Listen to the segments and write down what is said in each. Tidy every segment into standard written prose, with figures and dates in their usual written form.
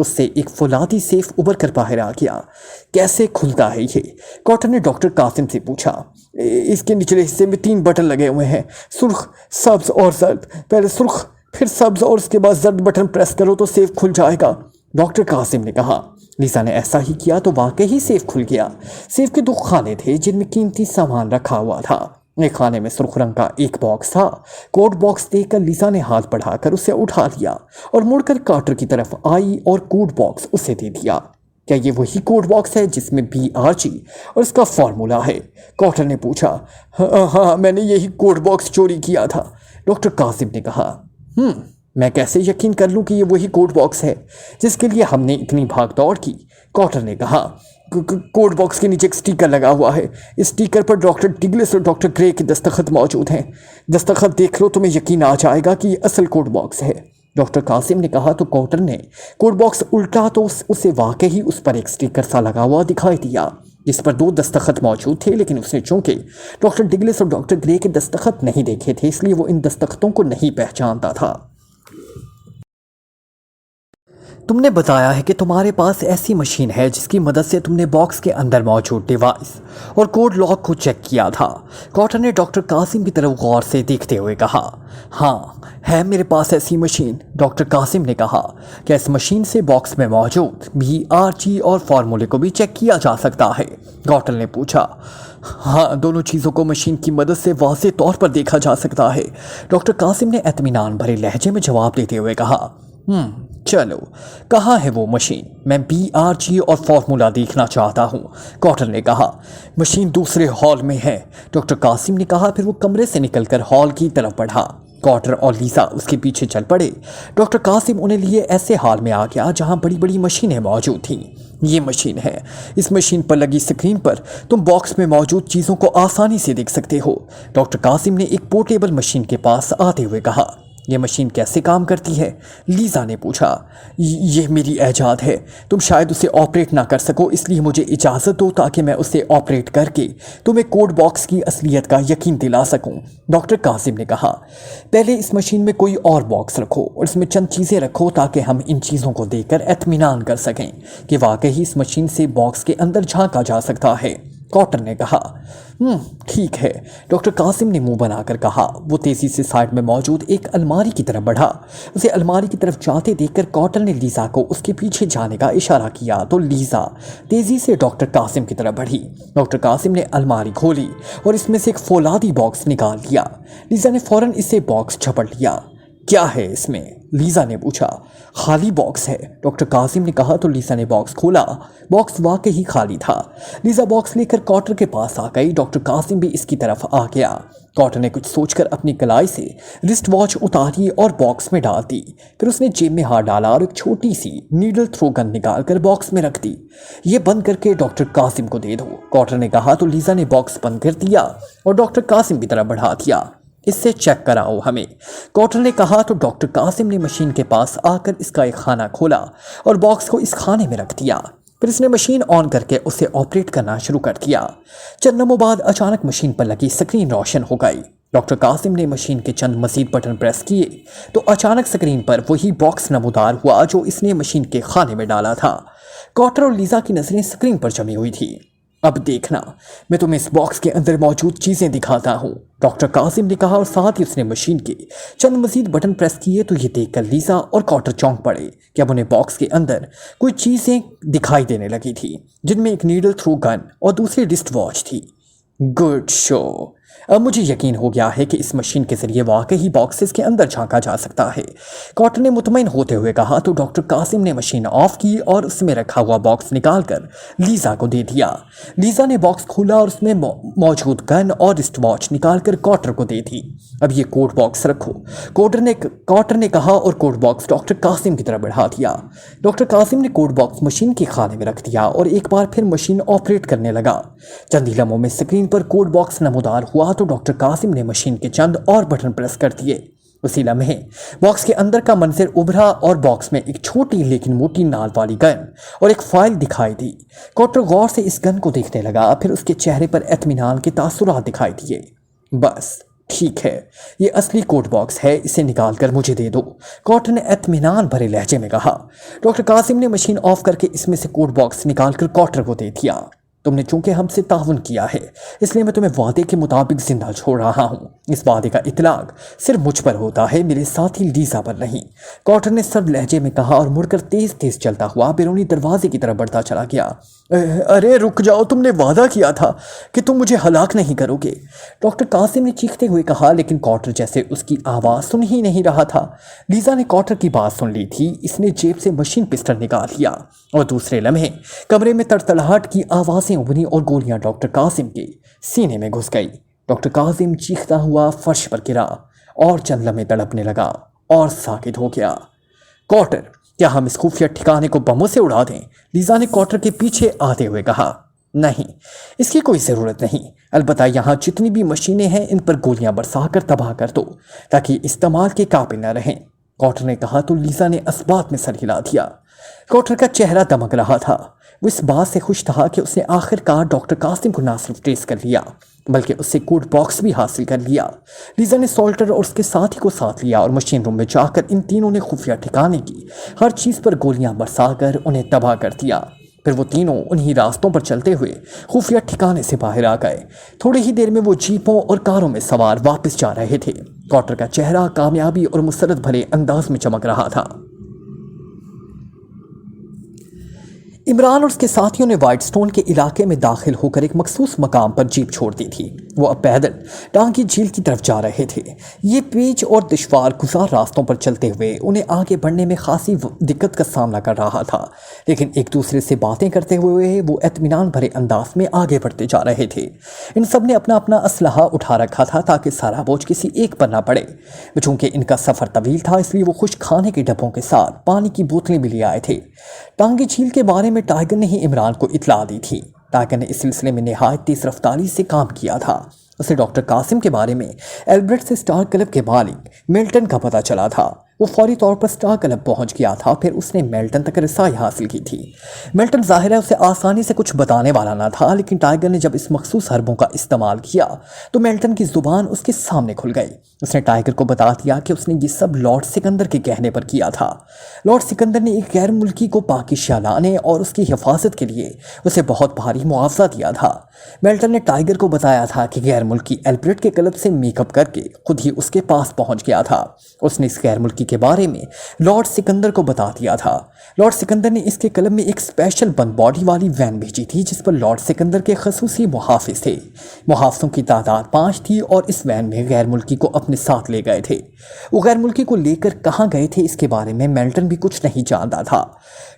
اس سے ایک فولادی سیف ابھر کر باہر آ گیا۔ کیسے کھلتا ہے یہ؟ کاٹر نے ڈاکٹر قاسم سے پوچھا۔ اس کے نچلے حصے میں 3 بٹن لگے ہوئے ہیں، سرخ، سبز اور زرد۔ پہلے سرخ پھر سبز اور اس کے بعد زرد بٹن پریس کرو تو سیف کھل جائے گا، ڈاکٹر قاسم نے کہا۔ لیزا نے ایسا ہی کیا تو واقعی سیف کھل گیا۔ سیف کے 2 خانے تھے جن میں قیمتی سامان رکھا ہوا تھا۔ ایک خانے میں سرخ رنگ کا ایک باکس تھا۔ کوڈ باکس دیکھ کر لیزا نے ہاتھ بڑھا کر اسے اٹھا لیا اور مڑ کر کارٹر کی طرف آئی اور کوڈ باکس اسے دے دیا۔ کیا یہ وہی کوڈ باکس ہے جس میں BRG اور اس کا فارمولا ہے؟ کارٹر نے پوچھا۔ ہاں، میں نے یہی کوڈ باکس چوری کیا تھا، ڈاکٹر قاسم نے کہا۔ میں کیسے یقین کر لوں کہ یہ وہی کوڈ باکس ہے جس کے لیے ہم نے اتنی بھاگ دوڑ کی؟ کارٹر نے کہا۔ کوڈ باکس کے نیچے ایک سٹیکر لگا ہوا ہے، اس سٹیکر پر ڈاکٹر ڈگلس اور ڈاکٹر گرے کے دستخط موجود ہیں۔ دستخط دیکھ لو، تمہیں یقین آ جائے گا کہ یہ اصل کوڈ باکس ہے، ڈاکٹر قاسم نے کہا۔ تو کارٹر نے کوڈ باکس الٹا تو اسے واقعی اس پر ایک سٹیکر سا لگا ہوا دکھائی دیا جس پر 2 دستخط موجود تھے، لیکن اس نے چونکہ ڈاکٹر ڈگلس اور ڈاکٹر گرے کے دستخط نہیں دیکھے تھے اس لیے وہ ان دستخطوں کو نہیں پہچانتا تھا۔ تم نے بتایا ہے کہ تمہارے پاس ایسی مشین ہے جس کی مدد سے تم نے باکس کے اندر موجود ڈیوائس اور کوڈ لاک کو چیک کیا تھا، کارٹر نے ڈاکٹر قاسم کی طرف غور سے دیکھتے ہوئے کہا۔ ہاں، ہے میرے پاس ایسی مشین، ڈاکٹر قاسم نے کہا۔ کیا اس مشین سے باکس میں موجود BRG اور فارمولے کو بھی چیک کیا جا سکتا ہے؟ کارٹر نے پوچھا۔ ہاں، دونوں چیزوں کو مشین کی مدد سے واضح طور پر دیکھا جا سکتا ہے، ڈاکٹر قاسم نے اطمینان بھرے لہجے میں جواب دیتے ہوئے کہا۔ چلو، کہاں ہے وہ مشین؟ میں BRG اور فارمولا دیکھنا چاہتا ہوں، کارٹر نے کہا۔ مشین دوسرے ہال میں ہے، ڈاکٹر قاسم نے کہا۔ پھر وہ کمرے سے نکل کر ہال کی طرف بڑھا۔ کارٹر اور لیزا اس کے پیچھے چل پڑے۔ ڈاکٹر قاسم انہیں لیے ایسے ہال میں آ گیا جہاں بڑی بڑی مشینیں موجود تھیں۔ یہ مشین ہے، اس مشین پر لگی سکرین پر تم باکس میں موجود چیزوں کو آسانی سے دیکھ سکتے ہو، ڈاکٹر قاسم نے ایک پورٹیبل مشین کے پاس آتے ہوئے کہا۔ یہ مشین کیسے کام کرتی ہے؟ لیزا نے پوچھا۔ یہ میری ایجاد ہے، تم شاید اسے آپریٹ نہ کر سکو، اس لیے مجھے اجازت دو تاکہ میں اسے آپریٹ کر کے تمہیں کوڈ باکس کی اصلیت کا یقین دلا سکوں، ڈاکٹر قاسم نے کہا۔ پہلے اس مشین میں کوئی اور باکس رکھو اور اس میں چند چیزیں رکھو تاکہ ہم ان چیزوں کو دیکھ کر اطمینان کر سکیں کہ واقعی اس مشین سے باکس کے اندر جھانکا جا سکتا ہے، کارٹر نے کہا۔ ٹھیک ہے، ڈاکٹر قاسم نے منہ بنا کر کہا۔ وہ تیزی سے سائڈ میں موجود ایک الماری کی طرف بڑھا۔ اسے الماری کی طرف جاتے دیکھ کر کارٹر نے لیزا کو اس کے پیچھے جانے کا اشارہ کیا تو لیزا تیزی سے ڈاکٹر قاسم کی طرف بڑھی۔ ڈاکٹر قاسم نے الماری کھولی اور اس میں سے ایک فولادی باکس نکال لیا۔ لیزا نے فوراً اسے باکس جھپٹ لیا۔ کیا ہے اس میں؟ لیزا نے پوچھا۔ خالی باکس ہے، ڈاکٹر قاسم نے کہا تو لیزا نے باکس کھولا۔ باکس واقعی خالی تھا۔ لیزا باکس لے کر کارٹر کے پاس آ گئی۔ ڈاکٹر قاسم بھی اس کی طرف آ گیا۔ کارٹر نے کچھ سوچ کر اپنی کلائی سے رسٹ واچ اتاری اور باکس میں ڈال دی۔ پھر اس نے جیب میں ہاتھ ڈالا اور ایک چھوٹی سی نیڈل تھرو گن نکال کر باکس میں رکھ دی۔ یہ بند کر کے ڈاکٹر قاسم کو دے دو، کارٹر نے کہا تو لیزا نے باکس بند کر دیا اور ڈاکٹر قاسم کی طرف بڑھا دیا۔ اس سے چیک کراؤ ہمیں، کارٹر نے کہا تو ڈاکٹر قاسم نے مشین کے پاس آ کر اس کا ایک خانہ کھولا اور باکس کو اس خانے میں رکھ دیا۔ پھر اس نے مشین آن کر کے اسے آپریٹ کرنا شروع کر دیا۔ چند لمحوں بعد اچانک مشین پر لگی سکرین روشن ہو گئی۔ ڈاکٹر قاسم نے مشین کے چند مزید بٹن پریس کیے تو اچانک سکرین پر وہی باکس نمودار ہوا جو اس نے مشین کے خانے میں ڈالا تھا۔ کارٹر اور لیزا کی نظریں سکرین پر جمی ہوئی تھی۔ اب دیکھنا، میں تمہیں اس باکس کے اندر موجود چیزیں دکھاتا ہوں، ڈاکٹر قاسم نے کہا اور ساتھ ہی اس نے مشین کے چند مزید بٹن پریس کیے تو یہ دیکھ کر لیزا اور کارٹر چونک پڑے کہ اب انہیں باکس کے اندر کوئی چیزیں دکھائی دینے لگی تھی جن میں ایک نیڈل تھرو گن اور دوسری رسٹ واچ تھی۔ گڈ شو، اب مجھے یقین ہو گیا ہے کہ اس مشین کے ذریعے واقعی باکسز کے اندر جھانکا جا سکتا ہے، کارٹر نے مطمئن ہوتے ہوئے کہا تو ڈاکٹر قاسم نے مشین آف کی اور اس میں رکھا ہوا باکس نکال کر لیزا کو دے دیا۔ لیزا نے باکس کھولا اور اس میں موجود گن اور رسٹ واچ نکال کر کارٹر کو دے دی۔ اب یہ کوڈ باکس رکھو، کارٹر نے کہا اور کوڈ باکس ڈاکٹر قاسم کی طرف بڑھا دیا۔ ڈاکٹر قاسم نے کوڈ باکس مشین کے خانے میں رکھ دیا اور ایک بار پھر مشین آپریٹ کرنے لگا۔ چند ہی لمحوں میں سکرین پر کوڈ باکس نمودار ہوا تو ڈاکٹر قاسم نے مشین کے چند اور بٹن پریس کر دیے۔ اسی لمحے باکس کے اندر کا منظر ابھرا اور باکس میں ایک چھوٹی لیکن موٹی نال والی گن اور ایک فائل دکھائی دی۔ کارٹر غور سے اس گن کو دیکھنے لگا، پھر اس کے چہرے پر اطمینان کے تاثرات دکھائی دیے۔ بس ٹھیک ہے، یہ اصلی کوڈ باکس ہے، اسے نکال کر مجھے دے دو، کاٹر نے اطمینان بھرے لہجے میں کہا۔ ڈاکٹر قاسم نے مشین آف کر کے اس میں سے کوڈ باکس نکال کر کاٹر کو دے دیا۔ تم نے چونکہ ہم سے تعاون کیا ہے اس لیے میں تمہیں وعدے کے مطابق زندہ چھوڑ رہا ہوں۔ اس وعدے کا اطلاق صرف مجھ پر ہوتا ہے، میرے ساتھی لیزا پر نہیں، کاٹر نے سرد لہجے میں کہا اور مڑ کر تیز تیز چلتا ہوا بیرونی دروازے کی طرف بڑھتا چلا گیا۔ ارے رک جاؤ، تم نے وعدہ کیا تھا کہ تم مجھے ہلاک نہیں کرو گے، ڈاکٹر قاسم نے چیختے ہوئے کہا، لیکن کاٹر جیسے اس کی آواز سن ہی نہیں رہا تھا۔ لیزا نے کاٹر کی بات سن لی تھی، اس نے جیب سے مشین پسٹل نکال لیا اور دوسرے لمحے کمرے میں تڑتڑاہٹ کی آوازیں ابھری اور گولیاں ڈاکٹر قاسم کے سینے میں گھس گئی۔ ڈاکٹر قاسم چیختا ہوا فرش پر گرا اور چند لمحے تڑپنے لگا اور ساکت ہو گیا۔ کاٹر، کیا ہم اس خفیہ ٹھکانے کو بموں سے اڑا دیں؟ لیزا نے کاٹر کے پیچھے آتے ہوئے کہا۔ نہیں، اس کی کوئی ضرورت نہیں، البتہ یہاں جتنی بھی مشینیں ہیں ان پر گولیاں برسا کر تباہ کر دو تاکہ استعمال کے قابل نہ رہیں، کاٹر نے کہا تو لیزا نے اسبات میں سر ہلا دیا۔ کاٹر کا چہرہ دمک رہا تھا، وہ اس بات سے خوش تھا کہ اس نے آخر کار ڈاکٹر قاسم کو نہ صرف ٹریس کر لیا بلکہ اس سے کوڈ باکس بھی حاصل کر لیا۔ لیزا نے سالٹر اور اس کے ساتھی کو ساتھ لیا اور مشین روم میں جا کر ان تینوں نے خفیہ ٹھکانے کی ہر چیز پر گولیاں برسا کر انہیں تباہ کر دیا۔ پھر وہ تینوں انہی راستوں پر چلتے ہوئے خفیہ ٹھکانے سے باہر آ گئے۔ تھوڑی ہی دیر میں وہ جیپوں اور کاروں میں سوار واپس جا رہے تھے۔ کاٹر کا چہرہ کامیابی اور مسرت بھرے انداز میں چمک رہا تھا۔ عمران اور اس کے ساتھیوں نے وائٹ سٹون کے علاقے میں داخل ہو کر ایک مخصوص مقام پر جیپ چھوڑ دی تھی۔ وہ اب پیدل ٹانگی جھیل کی طرف جا رہے تھے۔ یہ پیچ اور دشوار گزار راستوں پر چلتے ہوئے انہیں آگے بڑھنے میں خاصی دقت کا سامنا کر رہا تھا، لیکن ایک دوسرے سے باتیں کرتے ہوئے وہ اطمینان بھرے انداز میں آگے بڑھتے جا رہے تھے۔ ان سب نے اپنا اپنا اسلحہ اٹھا رکھا تھا تاکہ سارا بوجھ کسی ایک پر نہ پڑے۔ چونکہ ان کا سفر طویل تھا اس لیے وہ خشک کھانے کے ڈبوں کے ساتھ پانی کی بوتلیں بھی لے آئے تھے۔ ٹانگی جھیل کے بارے میں ٹائیگر نے ہی عمران کو اطلاع دی تھی۔ ٹائیگر نے اس سلسلے میں نہایت تیز رفتاری سے کام کیا تھا۔ اسے ڈاکٹر قاسم کے بارے میں البرٹ سے سٹار کلب کے مالک میلٹن کا پتہ چلا تھا۔ وہ فوری طور پر سٹار کلب پہنچ گیا تھا، پھر اس نے میلٹن تک رسائی حاصل کی تھی۔ میلٹن ظاہر ہے اسے آسانی سے کچھ بتانے والا نہ تھا، لیکن ٹائیگر نے جب اس مخصوص حربوں کا استعمال کیا تو میلٹن کی زبان اس کے سامنے کھل گئی۔ اس نے ٹائیگر کو بتا دیا کہ اس نے یہ سب لارڈ سکندر کے کہنے پر کیا تھا۔ لارڈ سکندر نے ایک غیر ملکی کو پاکیزہ لانے اور اس کی حفاظت کے لیے اسے بہت بھاری معاوضہ دیا تھا۔ میلٹن نے ٹائیگر کو بتایا تھا کہ غیر ملکی البرٹ کے کلب سے میک اپ کر کے خود ہی اس کے پاس پہنچ گیا تھا۔ اس نے اس غیر ملکی کے بارے میں لارڈ سکندر کو بتا دیا تھا۔ لارڈ سکندر نے اس کے کلب میں ایک سپیشل بند باڈی والی وین بھیجی تھی جس پر لارڈ سکندر کے خصوصی محافظ تھے۔ محافظوں کی تعداد 5 تھی اور اس وین میں غیر ملکی کو اپنے ساتھ لے گئے تھے۔ وہ غیر ملکی کو لے کر کہاں گئے تھے اس کے بارے میں میلٹن بھی کچھ نہیں جانتا تھا۔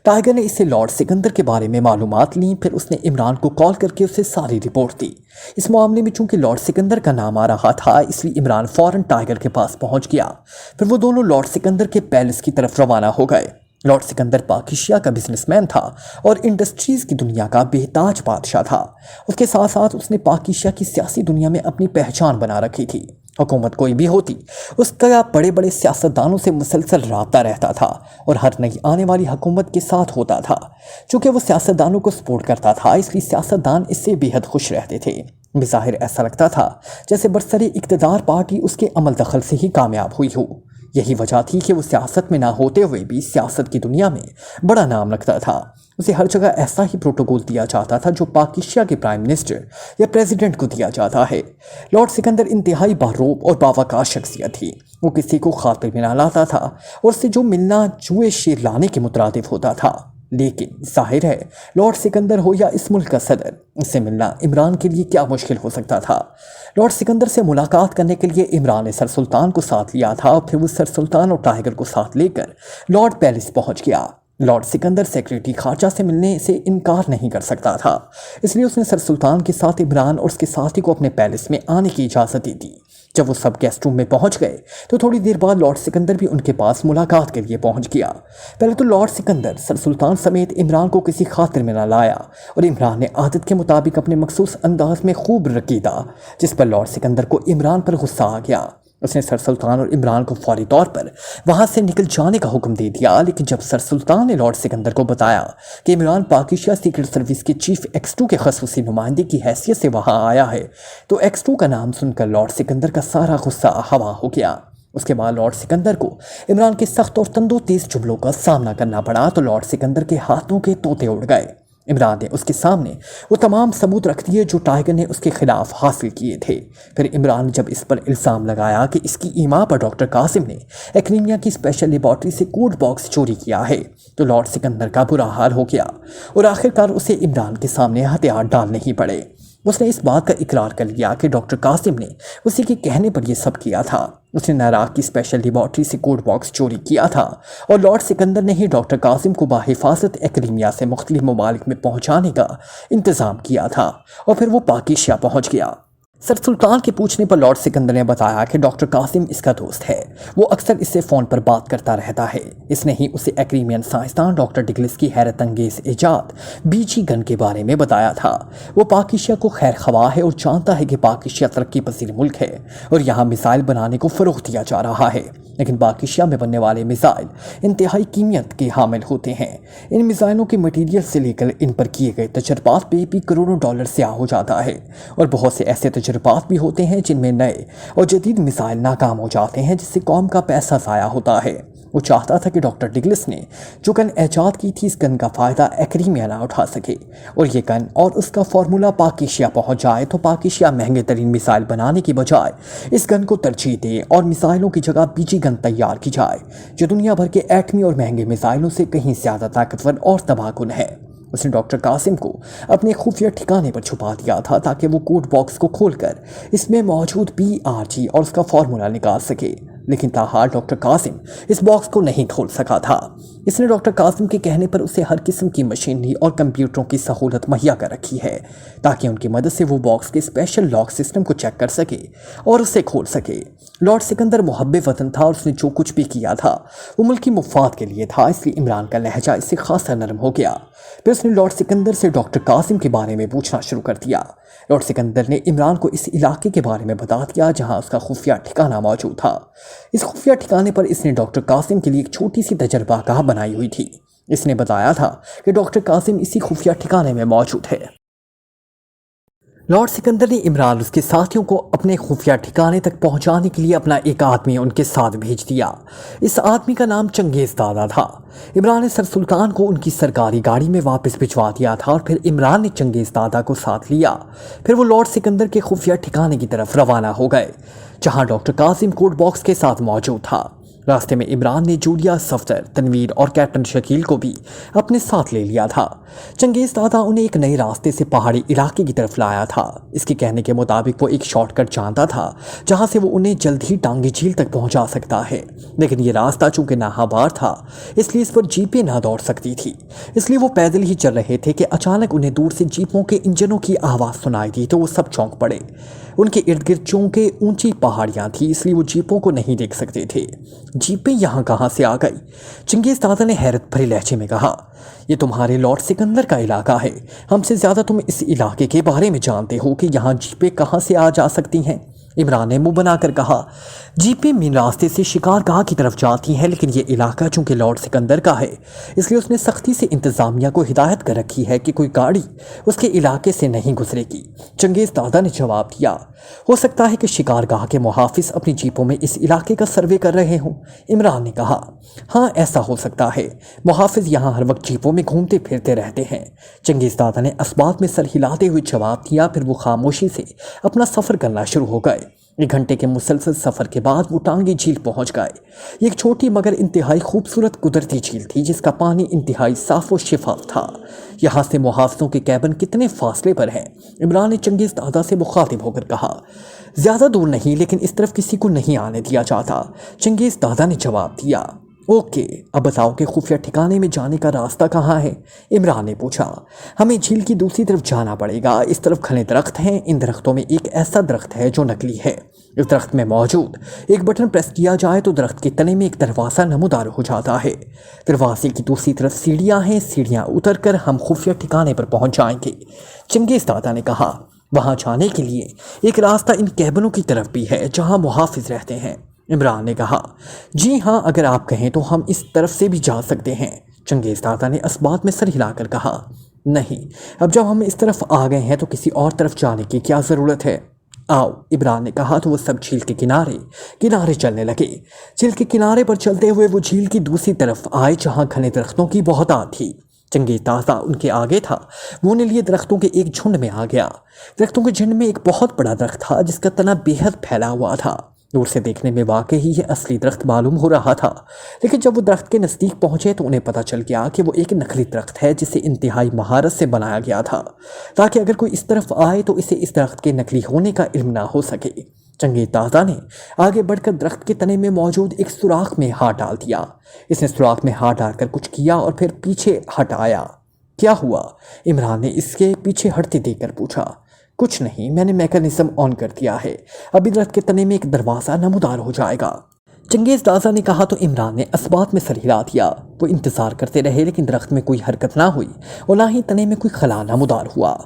ٹائیگر نے اس سے لارڈ سکندر کے بارے میں معلومات لیں، پھر اس نے عمران کو کال کر کے اسے ساری رپورٹ دی۔ اس معاملے میں چونکہ لارڈ سکندر کا نام آ رہا تھا اس لیے عمران فوراً ٹائیگر کے پاس پہنچ گیا۔ پھر وہ دونوں لارڈ سکندر کے پیلس کی طرف روانہ ہو گئے۔ لارڈ سکندر پاکیزہ کا بزنس مین تھا اور انڈسٹریز کی دنیا کا بے تاج بادشاہ تھا۔ اس کے ساتھ ساتھ اس نے پاکیزہ کی سیاسی دنیا میں اپنی پہچان بنا رکھی تھی۔ حکومت کوئی بھی ہوتی اس کا بڑے بڑے سیاستدانوں سے مسلسل رابطہ رہتا تھا اور ہر نئی آنے والی حکومت کے ساتھ ہوتا تھا۔ چونکہ وہ سیاستدانوں کو سپورٹ کرتا تھا اس لیے سیاستدان اس سے بے حد خوش رہتے تھے۔ بظاہر ایسا لگتا تھا جیسے برسر اقتدار پارٹی اس کے عمل دخل سے ہی کامیاب ہوئی ہو۔ یہی وجہ تھی کہ وہ سیاست میں نہ ہوتے ہوئے بھی سیاست کی دنیا میں بڑا نام رکھتا تھا۔ اسے ہر جگہ ایسا ہی پروٹوکول دیا جاتا تھا جو پاکیزہ کے پرائم منسٹر یا پریزیڈنٹ کو دیا جاتا ہے۔ لارڈ سکندر انتہائی باروب اور باوقار شخصیت تھی۔ وہ کسی کو خاطر میں نہ لاتا تھا اور اس سے جو ملنا جوئے شیر لانے کے مترادف ہوتا تھا۔ لیکن ظاہر ہے لارڈ سکندر ہو یا اس ملک کا صدر، اس سے ملنا عمران کے لیے کیا مشکل ہو سکتا تھا۔ لارڈ سکندر سے ملاقات کرنے کے لیے عمران نے سر سلطان کو ساتھ لیا تھا، پھر وہ سر سلطان اور ٹائیگر کو ساتھ لے کر لارڈ پیلس پہنچ گیا۔ لارڈ سکندر سیکریٹری خارجہ سے ملنے سے انکار نہیں کر سکتا تھا، اس لیے اس نے سر سلطان کے ساتھ عمران اور اس کے ساتھی کو اپنے پیلس میں آنے کی اجازت دی تھی۔ جب وہ سب گیسٹ روم میں پہنچ گئے تو تھوڑی دیر بعد لارڈ سکندر بھی ان کے پاس ملاقات کے لیے پہنچ گیا۔ پہلے تو لارڈ سکندر سر سلطان سمیت عمران کو کسی خاطر میں نہ لایا اور عمران نے عادت کے مطابق اپنے مخصوص انداز میں خوب رکیدہ، جس پر لارڈ سکندر کو عمران پر غصہ آ گیا۔ اس نے سر سلطان اور عمران کو فوری طور پر وہاں سے نکل جانے کا حکم دے دیا، لیکن جب سر سلطان نے لارڈ سکندر کو بتایا کہ عمران پاکیشیا سیکرٹ سروس کے چیف ایکس2 کے خصوصی نمائندے کی حیثیت سے وہاں آیا ہے، تو ایکس2 کا نام سن کر لارڈ سکندر کا سارا غصہ ہوا ہو گیا۔ اس کے بعد لارڈ سکندر کو عمران کے سخت اور تندو تیز جملوں کا سامنا کرنا پڑا تو لارڈ سکندر کے ہاتھوں کے طوطے اڑ گئے۔ عمران نے اس کے سامنے وہ تمام ثبوت رکھ دیے جو ٹائیگر نے اس کے خلاف حاصل کیے تھے۔ پھر عمران نے جب اس پر الزام لگایا کہ اس کی ایما پر ڈاکٹر قاسم نے ایکریمیا کی اسپیشل لیبارٹری سے کوڈ باکس چوری کیا ہے، تو لارڈ سکندر کا برا حال ہو گیا اور آخرکار اسے عمران کے سامنے ہتھیار ڈالنے ہی پڑے۔ اس نے اس بات کا اقرار کر لیا کہ ڈاکٹر قاسم نے اسی کے کہنے پر یہ سب کیا تھا۔ اس نے ناراق کی اسپیشل لیبارٹری سے کوڈ باکس چوری کیا تھا اور لارڈ سکندر نے ہی ڈاکٹر قاسم کو بحفاظت ایکریمیا سے مختلف ممالک میں پہنچانے کا انتظام کیا تھا اور پھر وہ پاکیشیا پہنچ گیا۔ سر سلطان کے پوچھنے پر لارڈ سکندر نے بتایا کہ ڈاکٹر قاسم اس کا دوست ہے، وہ اکثر اس سے فون پر بات کرتا رہتا ہے۔ اس نے ہی اسے ایکریمین سائنسدان ڈاکٹر ڈگلس کی حیرت انگیز ایجاد بیجی گن کے بارے میں بتایا تھا۔ وہ پاکیشیا کو خیر خواہ ہے اور جانتا ہے کہ پاکیشیا ترقی پذیر ملک ہے اور یہاں میزائل بنانے کو فروغ دیا جا رہا ہے، لیکن پاکیشیا میں بننے والے میزائل انتہائی قیمت کے حامل ہوتے ہیں۔ ان میزائلوں کے مٹیریل سے لے کر ان پر کیے گئے تجربات پہ بھی کروڑوں ڈالر ضیاع ہو جاتا ہے اور بہت سے ایسے تجربات بھی ہوتے ہیں جن میں نئے اور جدید میزائل ناکام ہو جاتے ہیں، جس سے قوم کا پیسہ ضائع ہوتا ہے۔ وہ چاہتا تھا کہ ڈاکٹر ڈگلس نے جو گن ایجاد کی تھی، اس گن کا فائدہ ایکریمیا نہ اٹھا سکے اور یہ گن اور اس کا فارمولا پاکیشیا پہنچ جائے تو پاکیشیا مہنگے ترین میزائل بنانے کی بجائے اس گن کو ترجیح دے اور میزائلوں کی جگہ بیجی گن تیار کی جائے جو دنیا بھر کے ایٹمی اور مہنگے میزائلوں سے کہیں زیادہ طاقتور اور تباہ کن ہے۔ اس نے ڈاکٹر قاسم کو اپنے خفیہ ٹھکانے پر چھپا دیا تھا تاکہ وہ کوڈ باکس کو کھول کر اس میں موجود PRG اور اس کا فارمولا نکال سکے، لیکن تاحال ڈاکٹر قاسم اس باکس کو نہیں کھول سکا تھا۔ اس نے ڈاکٹر قاسم کے کہنے پر اسے ہر قسم کی مشینری اور کمپیوٹروں کی سہولت مہیا کر رکھی ہے تاکہ ان کی مدد سے وہ باکس کے اسپیشل لاک سسٹم کو چیک کر سکے اور اسے کھول سکے۔ لارڈ سکندر محب وطن تھا اور اس نے جو کچھ بھی کیا تھا وہ ملکی مفاد کے لیے تھا، اس لیے عمران کا لہجہ اس سے خاصا نرم ہو گیا۔ پھر اس نے لارڈ سکندر سے ڈاکٹر قاسم کے بارے میں پوچھنا شروع کر دیا۔ لارڈ سکندر نے عمران کو اس علاقے کے بارے میں بتا دیا جہاں اس کا خفیہ ٹھکانہ موجود تھا۔ اس خفیہ ٹھکانے پر اس نے ڈاکٹر قاسم کے لیے ایک چھوٹی سی تجربہ گاہ بنائی ہوئی تھی۔ اس نے بتایا تھا کہ ڈاکٹر قاسم اسی خفیہ ٹھکانے میں موجود ہے۔ لارڈ سکندر نے عمران اس کے ساتھیوں کو اپنے خفیہ ٹھکانے تک پہنچانے کے لیے اپنا ایک آدمی ان کے ساتھ بھیج دیا۔ اس آدمی کا نام چنگیز دادا تھا۔ عمران نے سر سلطان کو ان کی سرکاری گاڑی میں واپس بھجوا دیا تھا اور پھر عمران نے چنگیز دادا کو ساتھ لیا۔ پھر وہ لارڈ سکندر کے خفیہ ٹھکانے کی طرف روانہ ہو گئے جہاں ڈاکٹر قاسم کوڈ باکس کے ساتھ موجود تھا۔ راستے میں عمران نے جولیا صفدر، تنویر اور کیپٹن شکیل کو بھی اپنے ساتھ لے لیا تھا۔ چنگیز دادا انہیں ایک نئے راستے سے پہاڑی علاقے کی طرف لایا تھا۔ اس کے کہنے کے مطابق وہ ایک شارٹ کٹ جانتا تھا جہاں سے وہ انہیں جلد ہی ٹانگی جھیل تک پہنچا سکتا ہے، لیکن یہ راستہ چونکہ ناہموار تھا اس لیے اس پر جیپیں نہ دوڑ سکتی تھی، اس لیے وہ پیدل ہی چل رہے تھے کہ اچانک انہیں دور سے جیپوں کے انجنوں کی آواز سنائی دی تو وہ سب چونک پڑے۔ ان کے ارد گرد چونکہ اونچی پہاڑیاں تھیں اس لیے وہ جیپوں کو نہیں دیکھ سکتے تھے۔ جیپیں یہاں کہاں سے آ گئی؟ چنگیز دادا نے حیرت بھرے لہجے میں کہا، یہ تمہارے لارڈ سکندر کا علاقہ ہے، ہم سے زیادہ تم اس علاقے کے بارے میں جانتے ہو کہ یہاں جیپیں کہاں سے آ جا سکتی ہیں۔ عمران نے منہ بنا کر کہا، جیپیں مین راستے سے شکار گاہ کی طرف جاتی ہیں، لیکن یہ علاقہ چونکہ لارڈ سکندر کا ہے اس لیے اس نے سختی سے انتظامیہ کو ہدایت کر رکھی ہے کہ کوئی گاڑی اس کے علاقے سے نہیں گزرے گی۔ چنگیز دادا نے جواب دیا، ہو سکتا ہے کہ شکار گاہ کے محافظ اپنی جیپوں میں اس علاقے کا سروے کر رہے ہوں۔ عمران نے کہا، ہاں ایسا ہو سکتا ہے، محافظ یہاں ہر وقت جیپوں میں گھومتے پھرتے رہتے ہیں۔ چنگیز دادا نے اسبات میں سر ہلاتے ہوئے جواب دیا، پھر وہ خاموشی سے اپنا سفر کرنا شروع ہو گئے۔ 1 گھنٹے کے مسلسل سفر کے بعد وہ ٹانگی جھیل پہنچ گئے۔ یہ ایک چھوٹی مگر انتہائی خوبصورت قدرتی جھیل تھی جس کا پانی انتہائی صاف و شفاف تھا۔ یہاں سے محافظوں کے کیبن کتنے فاصلے پر ہیں؟ عمران نے چنگیز دادا سے مخاطب ہو کر کہا، زیادہ دور نہیں، لیکن اس طرف کسی کو نہیں آنے دیا جاتا۔ چنگیز دادا نے جواب دیا، اوکے، اب بتاؤ کہ خفیہ ٹھکانے میں جانے کا راستہ کہاں ہے؟ عمران نے پوچھا، ہمیں جھیل کی دوسری طرف جانا پڑے گا، اس طرف گھنے درخت ہیں، ان درختوں میں ایک ایسا درخت ہے جو نکلی ہے۔ اس درخت میں موجود ایک بٹن پریس کیا جائے تو درخت کے تنے میں ایک دروازہ نمودار ہو جاتا ہے۔ دروازے کی دوسری طرف سیڑھیاں ہیں، سیڑھیاں اتر کر ہم خفیہ ٹھکانے پر پہنچ جائیں گے۔ چنگیز دادا نے کہا، وہاں جانے کے لیے ایک راستہ ان کیبنوں کی طرف بھی ہے جہاں محافظ رہتے ہیں۔ عمران نے کہا، جی ہاں، اگر آپ کہیں تو ہم اس طرف سے بھی جا سکتے ہیں۔ چنگیز دادا نے اس بات میں سر ہلا کر کہا، نہیں، اب جب ہم اس طرف آ گئے ہیں تو کسی اور طرف جانے کی کیا ضرورت ہے؟ آؤ، عمران نے کہا تو وہ سب جھیل کے کنارے چلنے لگے۔ جھیل کے کنارے پر چلتے ہوئے وہ جھیل کی دوسری طرف آئے جہاں گھنے درختوں کی بہتات تھی۔ چنگیز دادا ان کے آگے تھا، وہ انہیں لیے درختوں کے ایک جھنڈ میں آ گیا۔ درختوں کے جھنڈ میں ایک بہت بڑا درخت تھا جس کا تنا بے حد پھیلا ہوا تھا۔ دور سے دیکھنے میں واقعی یہ اصلی درخت معلوم ہو رہا تھا، لیکن جب وہ درخت کے نزدیک پہنچے تو انہیں پتہ چل گیا کہ وہ ایک نقلی درخت ہے جسے انتہائی مہارت سے بنایا گیا تھا تاکہ اگر کوئی اس طرف آئے تو اسے اس درخت کے نقلی ہونے کا علم نہ ہو سکے۔ چنگیز دادا نے آگے بڑھ کر درخت کے تنے میں موجود ایک سوراخ میں ہاتھ ڈال دیا۔ اس نے سوراخ میں ہاتھ ڈال کر کچھ کیا اور پھر پیچھے ہٹ آیا۔ کیا ہوا؟ عمران نے اس کے پیچھے ہٹتے دیکھ کر پوچھا۔ کچھ نہیں، میں نے میکانزم آن کر دیا ہے، ابھی درخت کے تنے میں ایک دروازہ نمودار ہو جائے گا۔ چنگیز دادا نے کہا تو عمران نے اس بات میں سر ہلا دیا۔ وہ انتظار کرتے رہے لیکن درخت میں کوئی حرکت نہ ہوئی اور نہ ہی تنے میں کوئی خلا نمودار ہوا۔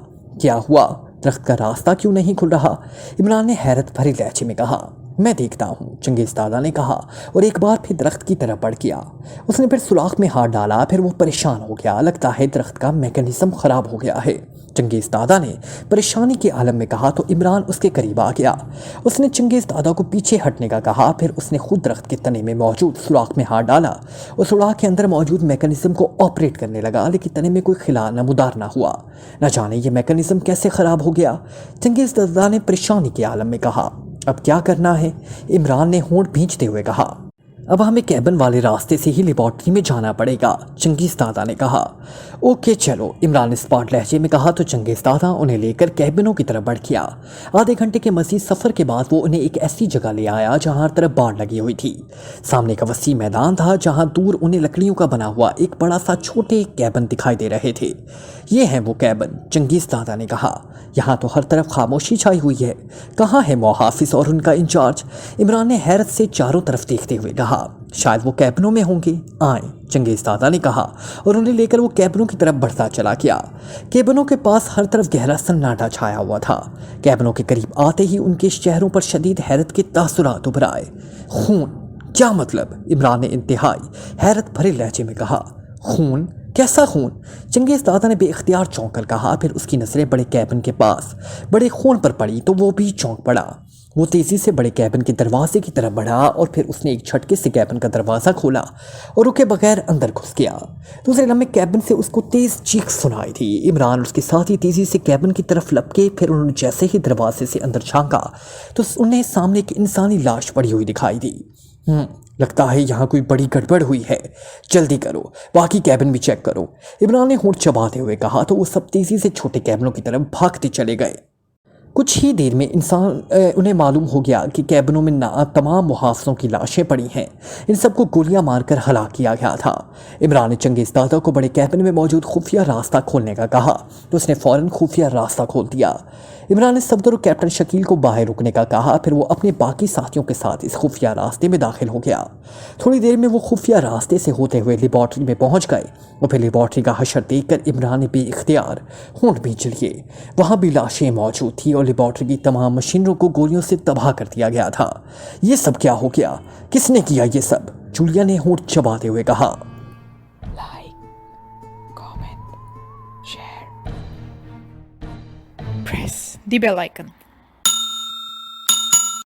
کیا ہوا؟ درخت کا راستہ کیوں نہیں کھل رہا؟ عمران نے حیرت بھرے لہجے میں کہا۔ میں دیکھتا ہوں، چنگیز دادا نے کہا اور ایک بار پھر درخت کی طرف بڑھ گیا۔ اس نے پھر سوراخ میں ہاتھ ڈالا، پھر وہ پریشان ہو گیا، لگتا ہے درخت کا میکانزم خراب ہو گیا ہے۔ چنگیز دادا نے پریشانی کے عالم میں کہا تو عمران اس کے قریب آ گیا۔ اس نے چنگیز دادا کو پیچھے ہٹنے کا کہا، پھر اس نے خود درخت کے تنے میں موجود سوراخ میں ہاتھ ڈالا اور سوراخ کے اندر موجود میکانزم کو آپریٹ کرنے لگا، لیکن تنے میں کوئی خلا نمودار نہ ہوا۔ نہ جانے یہ میکانزم کیسے خراب ہو گیا؟ چنگیز دادا نے پریشانی کے عالم میں کہا۔ اب کیا کرنا ہے؟ عمران نے ہونٹ بھینچتے ہوئے کہا۔ اب ہمیں کیبن والے راستے سے ہی لیبارٹری میں جانا پڑے گا، چنگیز دادا نے کہا۔ اوکے چلو، عمران نے اسپاٹ لہجے میں کہا تو چنگیز دادا انہیں لے کر کیبنوں کی طرف بڑھ گیا۔ آدھے گھنٹے کے مزید سفر کے بعد وہ انہیں ایک ایسی جگہ لے آیا جہاں ہر طرف باڑ لگی ہوئی تھی۔ سامنے کا وسیع میدان تھا جہاں دور انہیں لکڑیوں کا بنا ہوا ایک بڑا سا چھوٹے کیبن دکھائی دے رہے تھے۔ یہ ہیں وہ کیبن، چنگیز دادا نے کہا۔ یہاں تو ہر طرف خاموشی چھائی ہوئی ہے، کہاں ہے محافظ اور ان کا انچارج؟ عمران نے حیرت سے چاروں طرف دیکھتے ہوئے کہا۔ شاید وہ کیبنوں میں ہوں گے، آئیں، چنگیز دادا نے کہا اور انہیں لے کر وہ کیبنوں کی طرف بڑھتا چلا گیا۔ کیبنوں کے پاس ہر طرف گہرا سناٹا چھایا ہوا تھا۔ کیبنوں کے قریب آتے ہی ان کے چہروں پر شدید حیرت کے تاثرات ابھر آئے۔ خون؟ کیا مطلب؟ عمران نے انتہائی حیرت بھرے لہجے میں کہا۔ خون؟ کیسا خون؟ چنگیز دادا نے بے اختیار چونک کر کہا، پھر اس کی نظریں بڑے کیبن کے پاس بڑے خون پر پڑی تو وہ بھی چونک پڑا۔ وہ تیزی سے بڑے کیبن کے دروازے کی طرف بڑھا اور پھر اس نے ایک جھٹکے سے کیبن کا دروازہ کھولا اور رکے بغیر اندر گھس گیا۔ دوسرے لمحے کیبن سے اس کو تیز چیخ سنائی تھی۔ عمران اور اس کے ساتھی تیزی سے کیبن کی طرف لپکے، پھر انہوں نے جیسے ہی دروازے سے اندر جھانکا تو انہیں سامنے ایک انسانی لاش پڑی ہوئی دکھائی دی۔ لگتا ہے یہاں کوئی بڑی گڑبڑ ہوئی ہے، جلدی کرو، باقی کیبن بھی چیک کرو، عمران نے ہونٹ چباتے ہوئے کہا تو وہ سب تیزی سے چھوٹے کیبنوں کی طرف بھاگتے چلے گئے۔ کچھ ہی دیر میں انہیں معلوم ہو گیا کہ کیبنوں میں تمام محافظوں کی لاشیں پڑی ہیں، ان سب کو گولیاں مار کر ہلاک کیا گیا تھا۔ عمران نے چنگیز دادا کو بڑے کیبن میں موجود خفیہ راستہ کھولنے کا کہا تو اس نے فوراً خفیہ راستہ کھول دیا۔ عمران نے صفدر اور کیپٹن شکیل کو باہر رکنے کا کہا، پھر وہ اپنے باقی ساتھیوں کے ساتھ اس خفیہ راستے میں داخل ہو گیا۔ تھوڑی دیر میں وہ خفیہ راستے سے ہوتے ہوئے لیبارٹری میں پہنچ گئے اور پھر لیبارٹری کا حشر دیکھ کر عمران نے بے اختیار ہونٹ بھینچ لیے۔ وہاں بھی لاشیں موجود تھیں اور لیبارٹری کی تمام مشینوں کو گولیوں سے تباہ کر دیا گیا تھا۔ یہ سب کیا ہو گیا؟ کس نے کیا یہ سب؟ جولیا نے ہونٹ چباتے ہوئے کہا۔ Like, comment, share, press the bell icon.